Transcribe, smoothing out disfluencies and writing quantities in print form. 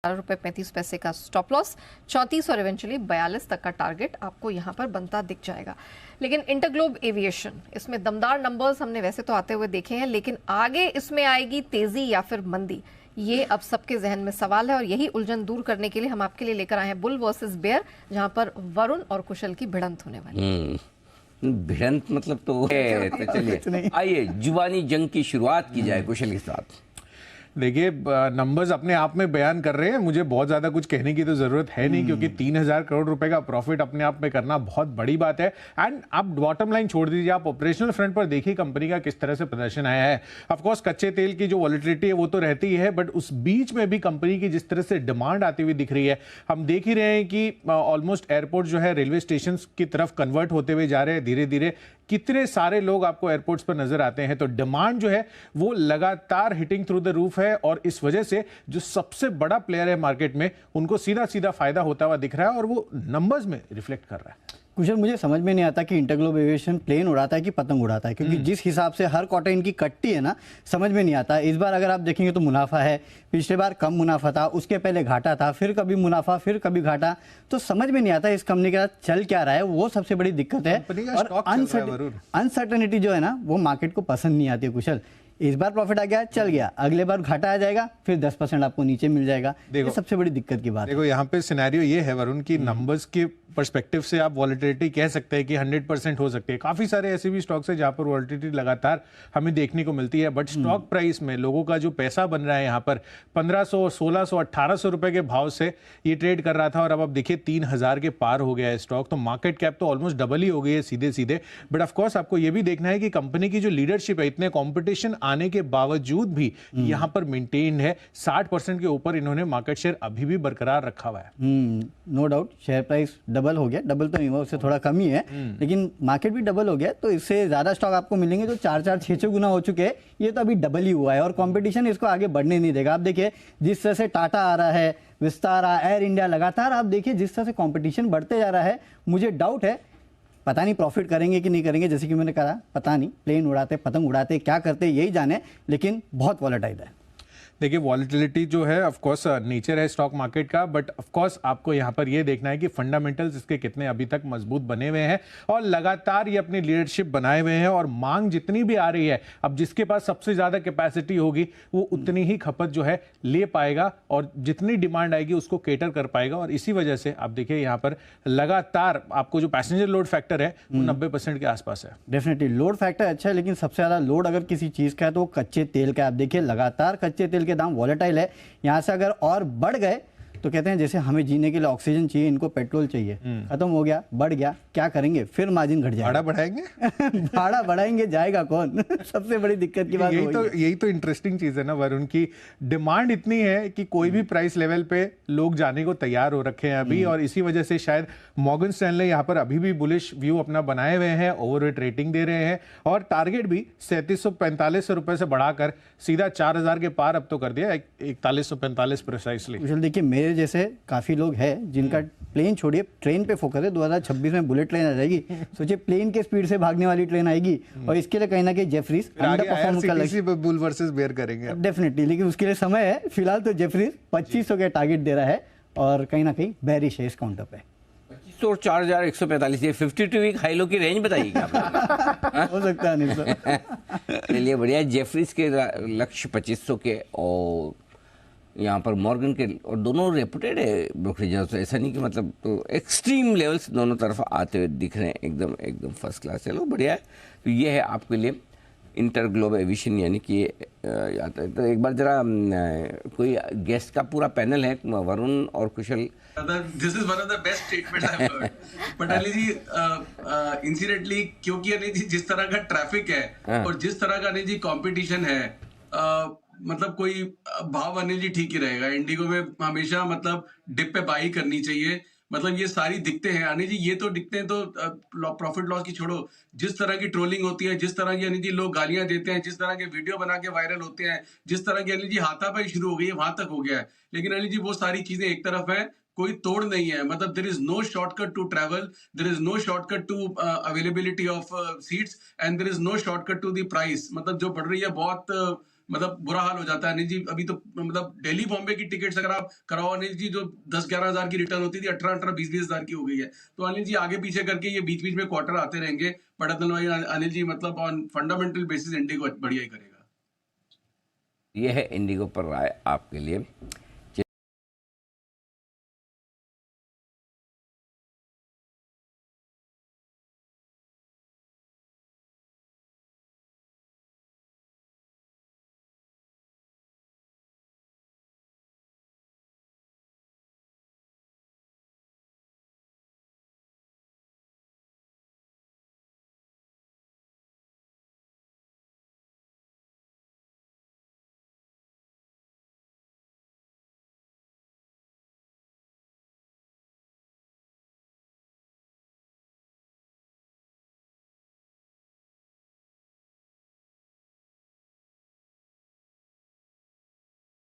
₹35 का stop loss, 34 और eventually 42 तक का टारगेट आपको यहाँ पर बनता दिख जाएगा। लेकिन इंटरग्लोब एविएशन, इसमें दमदार नंबर्स हमने वैसे तो आते हुए देखे हैं, लेकिन आगे इसमें आएगी तेजी या फिर मंदी, ये अब सबके जहन में सवाल है। और यही उलझन दूर करने के लिए हम आपके लिए लेकर आए हैं बुल वर्सेस बेयर, जहां पर वरुण और कुशल की भिड़ंत होने वाली है। भिड़ंत मतलब तो चलिए आइए जुबानी जंग की शुरुआत की जाए कुशल के साथ। देखिए, नंबर्स अपने आप में बयान कर रहे हैं, मुझे बहुत ज्यादा कुछ कहने की तो जरूरत है नहीं, क्योंकि 3000 करोड़ रुपए का प्रॉफिट अपने आप में करना बहुत बड़ी बात है। एंड आप बॉटम लाइन छोड़ दीजिए, आप ऑपरेशनल फ्रंट पर देखिए कंपनी का किस तरह से प्रदर्शन आया है। ऑफ कोर्स कच्चे तेल की जो वॉलिटिलिटी है वो तो रहती है, बट उस बीच में भी कंपनी की जिस तरह से डिमांड आती हुई दिख रही है, हम देख ही रहे हैं कि ऑलमोस्ट एयरपोर्ट जो है रेलवे स्टेशन की तरफ कन्वर्ट होते हुए जा रहे हैं धीरे धीरे। कितने सारे लोग आपको एयरपोर्ट्स पर नजर आते हैं, तो डिमांड जो है वो लगातार हिटिंग थ्रू द रूफ है, और इस वजह से जो सबसे बड़ा प्लेयर है मार्केट में उनको सीधा सीधा फायदा होता हुआ दिख रहा है, और वो नंबर्स में रिफ्लेक्ट कर रहा है। कुशल, मुझे समझ में नहीं आता कि इंटरग्लोब एविएशन प्लेन उड़ाता है कि पतंग उड़ाता है, क्योंकि जिस हिसाब से हर क्वार्टर इनकी कटती है ना, समझ में नहीं आता। इस बार अगर आप देखेंगे तो मुनाफा है, पिछले बार कम मुनाफा था, उसके पहले घाटा था, फिर कभी मुनाफा, फिर कभी घाटा। तो समझ में नहीं आता इस कंपनी के साथ चल क्या रहा है, वो सबसे बड़ी दिक्कत है। और अनसर्टेनिटी जो है ना, वो मार्केट को पसंद नहीं आती है कुशल। इस बार प्रॉफिट आ गया, चल गया, अगले बार घाटा आ जाएगा, फिर 10% आपको नीचे मिल जाएगा। ये सबसे बड़ी दिक्कत की बात है। देखो, यहाँ पे सिनेरियो ये है वरुण की नंबर्स के पर्सपेक्टिव से आप वॉलिटिलिटी कह सकते हैं कि 100% हो सकती है। काफी सारे ऐसे भी स्टॉक्स हैं जहां पर वॉलिटिलिटी लगातार हमें देखने को मिलती है, बट स्टॉक प्राइस में लोगों का जो पैसा बन रहा है यहाँ पर 1500, 1600, 1800 रुपए के भाव से ये ट्रेड कर रहा था, और अब आप देखिए 3000 के पार हो गया है स्टॉक। तो मार्केट कैप तो ऑलमोस्ट डबल ही हो गई है सीधे सीधे। बट ऑफकोर्स आपको ये भी देखना है कि कंपनी की जो लीडरशिप है, इतने कॉम्पिटिशन आने के बावजूद भी यहाँ पर मेंटेन है। 60% के ऊपर इन्होंने मार्केट शेयर अभी भी बरकरार रखा हुआ है। No doubt share price double हो गया, डबल तो नहीं हुआ, उससे थोड़ा कम ही है, लेकिन मार्केट भी डबल हो गया। तो इससे ज्यादा स्टॉक आपको मिलेंगे जो 4-4, 6-6 गुना हो चुके हैं। ये तो अभी डबल ही हुआ है, और कंपटीशन इसको आगे बढ़ने नहीं देगा। आप देखिए जिस तरह से टाटा आ रहा है, विस्तारा, एयर इंडिया, लगातार आप देखिए जिस तरह से कंपटीशन बढ़ते जा रहा है, मुझे डाउट है, पता नहीं प्रॉफिट करेंगे कि नहीं करेंगे। जैसे कि मैंने कहा, पता नहीं, प्लेन उड़ाते, पतंग उड़ाते, क्या करते यही जाने, लेकिन बहुत वॉलेटाइल है। देखिए, वॉलिटिलिटी जो है ऑफ कोर्स नेचर है स्टॉक मार्केट का, बट ऑफ कोर्स आपको यहाँ पर ये देखना है कि फंडामेंटल्स इसके कितने अभी तक मजबूत बने हुए हैं, और लगातार ये अपनी लीडरशिप बनाए हुए हैं। और मांग जितनी भी आ रही है, अब जिसके पास सबसे ज्यादा कैपेसिटी होगी वो उतनी ही खपत जो है ले पाएगा, और जितनी डिमांड आएगी उसको केटर कर पाएगा। और इसी वजह से आप देखिए यहाँ पर लगातार आपको जो पैसेंजर लोड फैक्टर है वो 90% के आसपास है। डेफिनेटली लोड फैक्टर अच्छा है, लेकिन सबसे ज्यादा लोड अगर किसी चीज का है तो वो कच्चे तेल का। आप देखिए लगातार कच्चे तेल के दाम वॉलेटाइल है। यहाँ से अगर और बढ़ गए तो कहते हैं जैसे हमें जीने के लिए ऑक्सीजन चाहिए, इनको पेट्रोल चाहिए, खत्म हो गया, बढ़ गया, क्या करेंगे, फिर मार्जिन घट जाएगा। भाड़ा बढ़ाएंगे भाड़ा बढ़ाएंगे, जाएगा कौन? सबसे बड़ी दिक्कत की बात यही तो इंटरेस्टिंग चीज है ना वरुण की, डिमांड इतनी है कि कोई भी प्राइस लेवल पे लोग जाने को तैयार हो रखे हैं अभी। और इसी वजह से शायद मॉर्गन स्टैनले यहाँ पर अभी भी बुलिश व्यू अपना बनाए हुए हैं, ओवरवेट रेटिंग दे रहे हैं, और टारगेट भी 3745 रुपए से बढ़ाकर सीधा 4000 के पार अब तो कर दिया, 4145 प्रिसाइसली। देखिए मेरे जैसे काफी लोग हैं जिनका प्लेन छोड़िए, ट्रेन पे फोकस है। 2026 में बुलेट ट्रेन आ जाएगी, सोचिए प्लेन के स्पीड से भागने वाली ट्रेन आएगी, और इसके लिए कहीं ना कहीं जेफरीज अंडर परफॉर्म कर लगी। बुल वर्सेस बेयर करेंगे डेफिनेटली, लेकिन उसके लिए समय है। फिलहाल तो जेफरीज 2500 का टारगेट दे रहा है, और कहीं ना कहीं बेरिश है इस काउंटर पे। 2500 और 4145, ये 52 वीक हाई लो की रेंज बताइएगा हो सकता है नहीं सर। चलिए बढ़िया। जेफरीज के लक्ष्य 2500 के, और यहाँ पर मॉर्गन के, और दोनों रेपुटेड है ब्रोकरेज हाउस, ऐसा नहीं कि मतलब, तो एक्सट्रीम लेवल्स दोनों तरफ आते हुए दिख रहे हैं, एकदम एकदम फर्स्ट क्लास। चलो बढ़िया है। तो ये है आपके लिए इंटरग्लोब एविएशन, यानी कि आता है। तो एक बार जरा कोई गेस्ट का पूरा पैनल है, वरुण और Kushal. This is one of the best statement I have heard. But Ali ji, incidentally, क्योंकि अली जी जिस तरह का ट्रैफिक है और जिस तरह का अली जी कंपटीशन है, मतलब कोई भाव अनिल जी ठीक ही रहेगा। इंडिगो में हमेशा मतलब डिप पे बाई करनी चाहिए। मतलब ये सारी दिखते हैं अनिल जी, ये तो दिखते हैं, तो प्रॉफिट लॉस की छोड़ो, जिस तरह की ट्रोलिंग होती है, जिस तरह की अनिल जी लोग गालियां देते हैं, जिस तरह के वीडियो बना के वायरल होते हैं, जिस तरह की अनिल जी हाथापाई शुरू हो गई है, वहां तक हो गया है। लेकिन अनिल जी वो सारी चीजें एक तरफ है, कोई तोड़ नहीं है। मतलब there is no shortcut to travel, there is no shortcut to availability of seats, and there is no shortcut to the price. मतलब जो बढ़ रही है बहुत मतलब बुरा हाल हो जाता है अनिल जी। अभी तो मतलब दिल्ली बॉम्बे की टिकट्स अगर आप कराओ अनिल जी, जो 10-11 हजार की रिटर्न होती थी 18-18, 20-20 हजार की हो गई है। तो अनिल जी आगे पीछे करके ये बीच बीच में क्वार्टर आते रहेंगे, बट अनिल जी मतलब ऑन फंडामेंटल बेसिस इंडिगो बढ़िया ही करेगा। ये है इंडिगो पर राय आपके लिए।